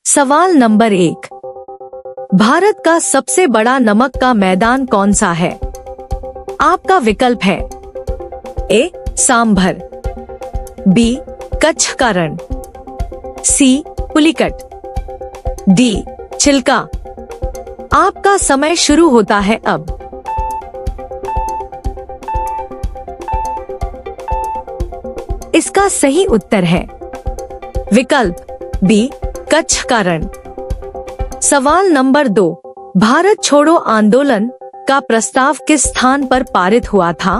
सवाल नंबर 1। भारत का सबसे बड़ा नमक का मैदान कौन सा है? आपका विकल्प है ए सांभर, बी कच्छ का रण, सी पुलिकट, डी चिल्का। आपका समय शुरू होता है अब। इसका सही उत्तर है विकल्प बी कच्छ का रण। सवाल नंबर 2। भारत छोड़ो आंदोलन का प्रस्ताव किस स्थान पर पारित हुआ था?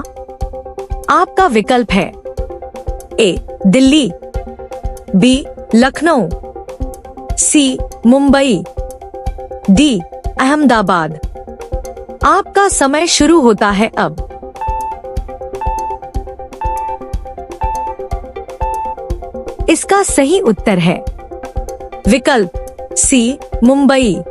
आपका विकल्प है ए दिल्ली, बी लखनऊ, सी मुंबई, डी अहमदाबाद। आपका समय शुरू होता है अब। इसका सही उत्तर है विकल्प सी मुंबई।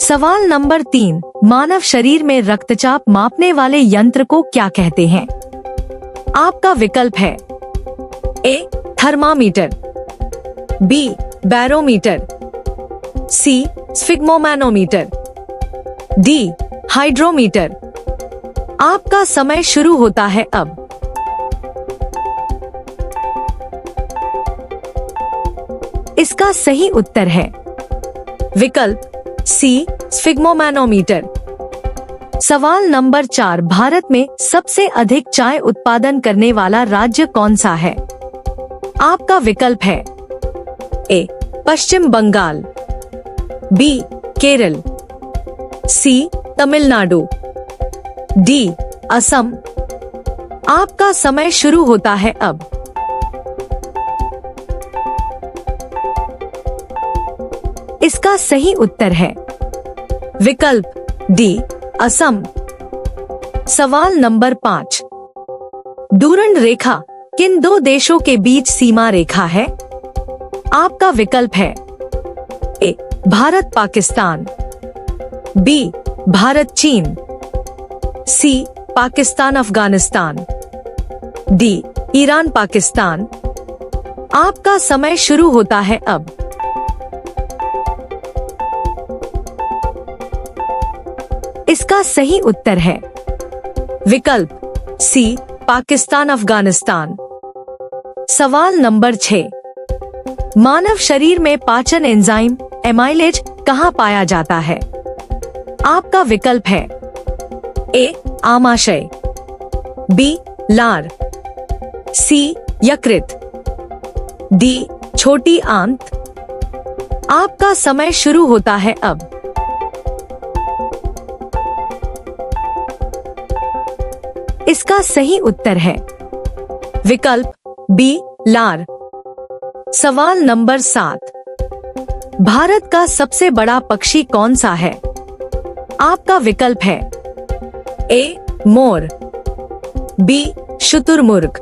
सवाल नंबर 3। मानव शरीर में रक्तचाप मापने वाले यंत्र को क्या कहते हैं? आपका विकल्प है A thermometer, B barometer, C sphygmomanometer, D hydrometer. आपका समय शुरू होता है अब। इसका सही उत्तर है विकल्प सी स्फिग्मोमैनोमीटर। सवाल नंबर 4। भारत में सबसे अधिक चाय उत्पादन करने वाला राज्य कौन सा है? आपका विकल्प है ए पश्चिम बंगाल, बी केरल, सी तमिलनाडु, डी असम। आपका समय शुरू होता है अब। इसका सही उत्तर है विकल्प डी असम। सवाल नंबर 5। डूरंड रेखा किन दो देशों के बीच सीमा रेखा है? आपका विकल्प है ए भारत पाकिस्तान, बी भारत चीन, सी पाकिस्तान अफगानिस्तान, डी ईरान पाकिस्तान। आपका समय शुरू होता है अब। इसका सही उत्तर है विकल्प सी पाकिस्तान अफगानिस्तान। सवाल नंबर 6। मानव शरीर में पाचन एंजाइम एमाइलेज कहाँ पाया जाता है? आपका विकल्प है ए आमाशय, बी लार, सी यकृत, डी छोटी आंत। आपका समय शुरू होता है अब। इसका सही उत्तर है विकल्प बी लार। सवाल नंबर 7। भारत का सबसे बड़ा पक्षी कौन सा है? आपका विकल्प है ए मोर, बी शुतुरमुर्ग,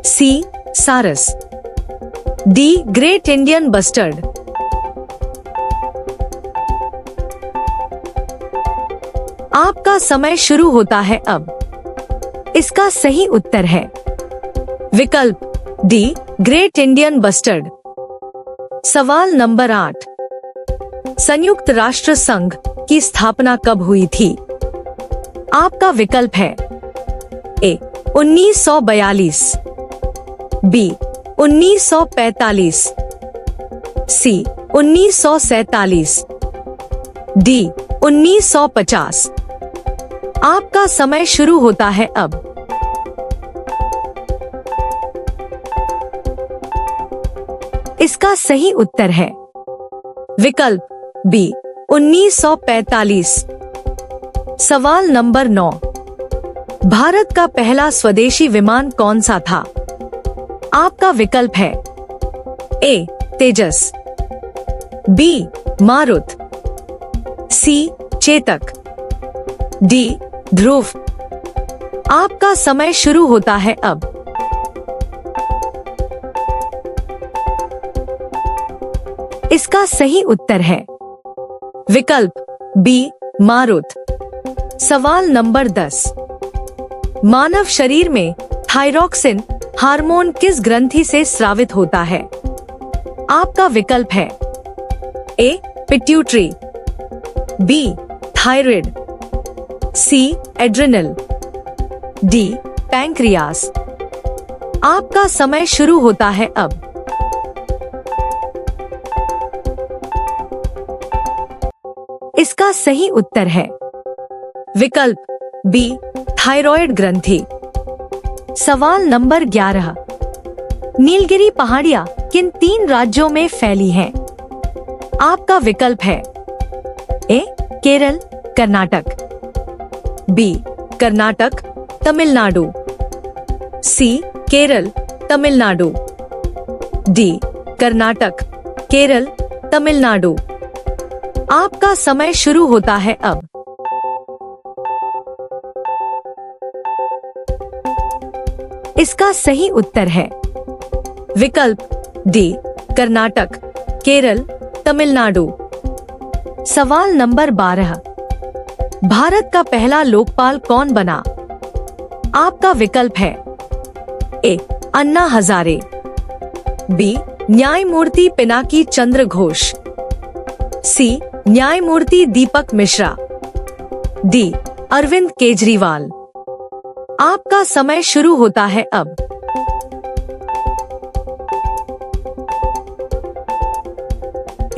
सी सारस, डी ग्रेट इंडियन बस्टर्ड। आपका समय शुरू होता है अब। इसका सही उत्तर है विकल्प डी ग्रेट इंडियन बस्टर्ड। सवाल नंबर 8। संयुक्त राष्ट्र संघ की स्थापना कब हुई थी? आपका विकल्प है ए 1942, बी 1945, सी 1947, डी 1950। आपका समय शुरू होता है अब। इसका सही उत्तर है विकल्प बी 1945। सवाल नंबर 9। भारत का पहला स्वदेशी विमान कौन सा था? आपका विकल्प है ए तेजस, बी मारुत, सी चेतक, डी ध्रुव। आपका समय शुरू होता है अब। इसका सही उत्तर है विकल्प बी मारुत। सवाल नंबर 10। मानव शरीर में थायरॉक्सिन हार्मोन किस ग्रंथि से स्रावित होता है? आपका विकल्प है A pituitary, B thyroid, C adrenal, D pancreas. आपका समय शुरू होता है अब। इसका सही उत्तर है विकल्प बी थायराइड ग्रंथि। सवाल नंबर 11, नीलगिरी पहाड़ियां किन 3 राज्यों में फैली हैं? आपका विकल्प है ए केरल कर्नाटक, बी कर्नाटक तमिलनाडु, सी केरल तमिलनाडु, डी कर्नाटक केरल तमिलनाडु। आपका समय शुरू होता है अब। इसका सही उत्तर है विकल्प डी कर्नाटक केरल तमिलनाडु। सवाल नंबर 12, भारत का पहला लोकपाल कौन बना? आपका विकल्प है ए अन्ना हजारे, बी न्यायमूर्ति पिनाकी चंद्र घोष, सी न्यायमूर्ति दीपक मिश्रा, डी अरविंद केजरीवाल। आपका समय शुरू होता है अब।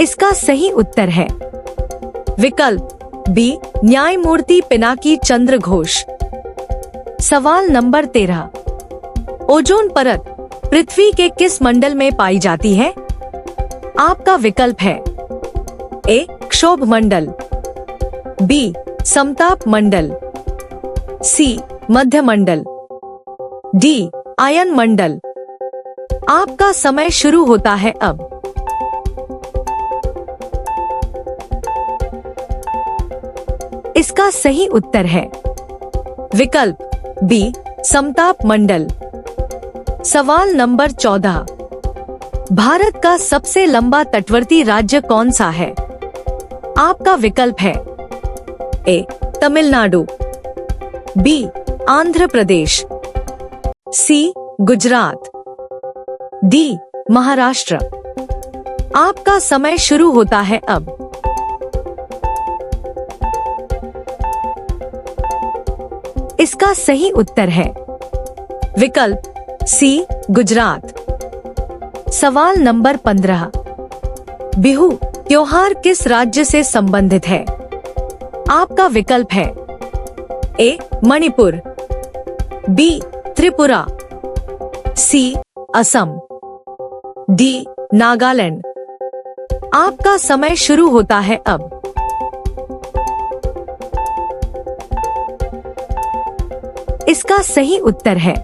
इसका सही उत्तर है विकल्प बी न्यायमूर्ति पिनाकी चंद्र घोष। सवाल नंबर 13, ओजोन परत पृथ्वी के किस मंडल में पाई जाती है? आपका विकल्प है ए क्षोभ मंडल, बी समताप मंडल, सी मध्य मंडल, डी आयन मंडल। आपका समय शुरू होता है अब। इसका सही उत्तर है विकल्प बी समताप मंडल। सवाल नंबर 14, भारत का सबसे लंबा तटवर्ती राज्य कौन सा है? आपका विकल्प है ए तमिलनाडु, बी आंध्र प्रदेश, सी गुजरात, डी महाराष्ट्र। आपका समय शुरू होता है अब। इसका सही उत्तर है विकल्प सी गुजरात। सवाल नंबर 15, बिहू त्योहार किस राज्य से संबंधित है? आपका विकल्प है ए मणिपुर, बी त्रिपुरा, सी असम, डी नागालैंड। आपका समय शुरू होता है अब। इसका सही उत्तर है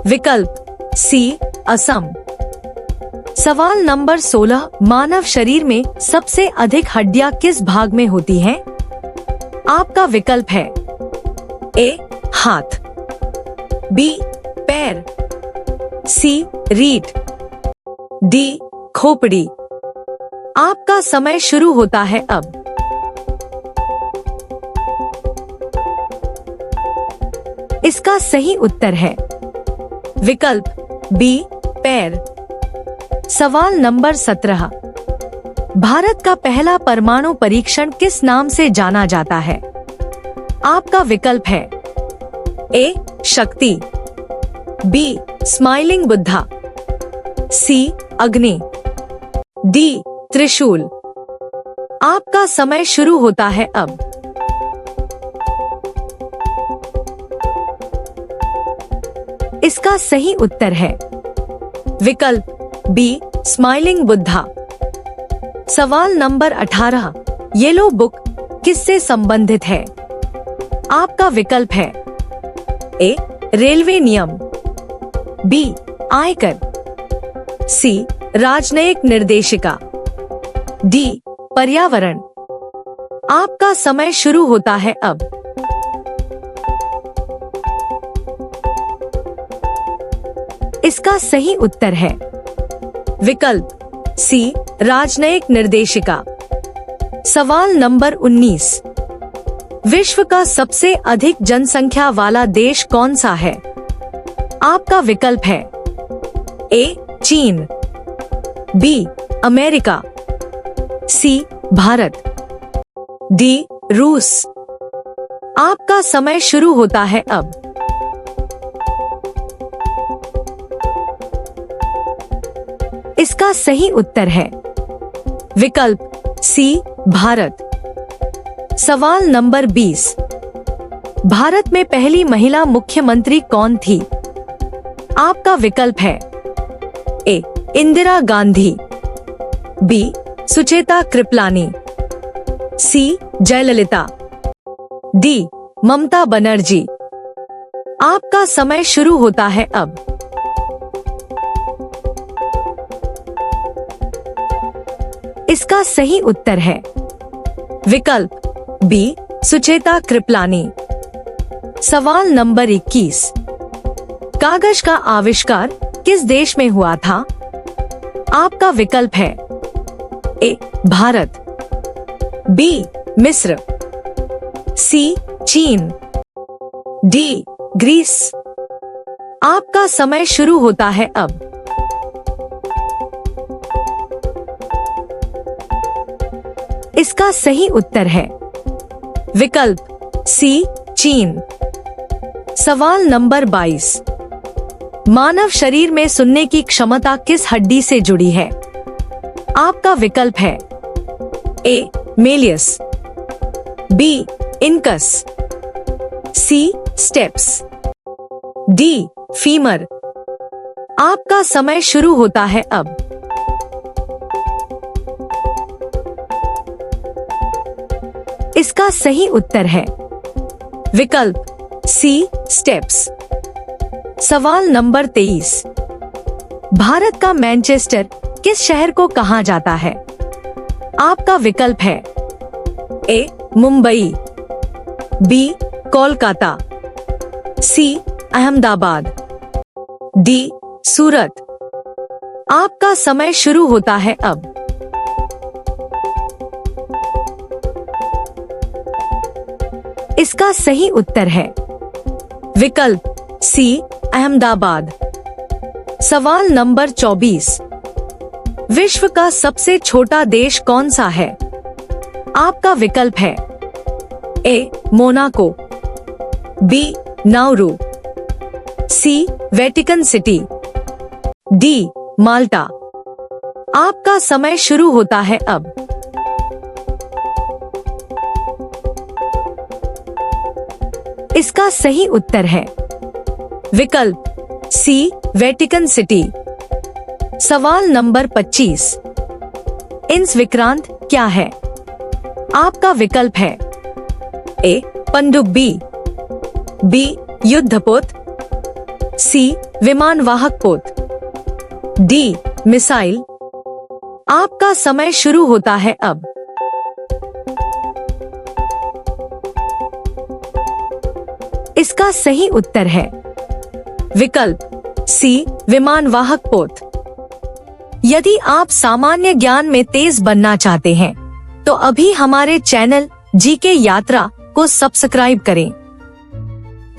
विकल्प सी असम। सवाल नंबर 16, मानव शरीर में सबसे अधिक हड्डियां किस भाग में होती हैं? आपका विकल्प है ए हाथ, बी पैर, सी रीढ़, डी खोपड़ी। आपका समय शुरू होता है अब। इसका सही उत्तर है विकल्प बी पैर। सवाल नंबर 17, भारत का पहला परमाणु परीक्षण किस नाम से जाना जाता है? आपका विकल्प है ए शक्ति, बी स्माइलिंग बुद्धा, सी अग्नि, डी त्रिशूल। आपका समय शुरू होता है अब। इसका सही उत्तर है विकल्प बी स्माइलिंग बुद्धा। सवाल नंबर 18, येलो बुक किससे संबंधित है? आपका विकल्प है ए रेलवे नियम, बी आयकर, सी राजनयिक निर्देशिका, डी पर्यावरण। आपका समय शुरू होता है अब। इसका सही उत्तर है विकल्प सी राजनयिक निर्देशिका। सवाल नंबर 19, विश्व का सबसे अधिक जनसंख्या वाला देश कौन सा है? आपका विकल्प है ए चीन, बी अमेरिका, सी भारत, डी रूस। आपका समय शुरू होता है अब। इसका सही उत्तर है विकल्प सी भारत। सवाल नंबर 20। भारत में पहली महिला मुख्यमंत्री कौन थी? आपका विकल्प है ए इंदिरा गांधी, बी सुचेता कृपलानी, सी जयललिता, डी ममता बनर्जी। आपका समय शुरू होता है अब। इसका सही उत्तर है विकल्प बी सुचेता कृपलानी। सवाल नंबर 21। कागज का आविष्कार किस देश में हुआ था? आपका विकल्प है ए भारत, बी मिस्र, सी चीन, डी ग्रीस। आपका समय शुरू होता है अब। इसका सही उत्तर है विकल्प सी चीन। सवाल नंबर 22। मानव शरीर में सुनने की क्षमता किस हड्डी से जुड़ी है? आपका विकल्प है ए मेलियस, बी इनकस, सी स्टेप्स, डी फीमर। आपका समय शुरू होता है अब। इसका सही उत्तर है विकल्प सी स्टेप्स। सवाल नंबर 23। भारत का मैनचेस्टर किस शहर को कहा जाता है? आपका विकल्प है ए मुंबई, बी कोलकाता, सी अहमदाबाद, डी सूरत। आपका समय शुरू होता है अब। इसका सही उत्तर है विकल्प सी अहमदाबाद। सवाल नंबर 24। विश्व का सबसे छोटा देश कौन सा है? आपका विकल्प है ए मोनाको, बी नाउरू, सी वेटिकन सिटी, डी माल्टा। आपका समय शुरू होता है अब। इसका सही उत्तर है विकल्प सी वेटिकन सिटी। सवाल नंबर 25। इंसविक्रांत क्या है? आपका विकल्प है ए पनडुब्बी, बी युद्धपोत, सी विमान वाहक पोत, डी मिसाइल। आपका समय शुरू होता है अब। इसका सही उत्तर है विकल्प सी विमान वाहक पोत। यदि आप सामान्य ज्ञान में तेज बनना चाहते हैं तो अभी हमारे चैनल जीके यात्रा को सब्सक्राइब करें।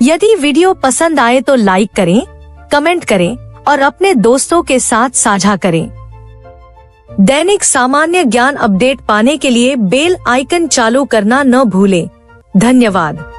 यदि वीडियो पसंद आए तो लाइक करें, कमेंट करें और अपने दोस्तों के साथ साझा करें। दैनिक सामान्य ज्ञान अपडेट पाने के लिए बेल आइकन चालू करना न भूलें। धन्यवाद।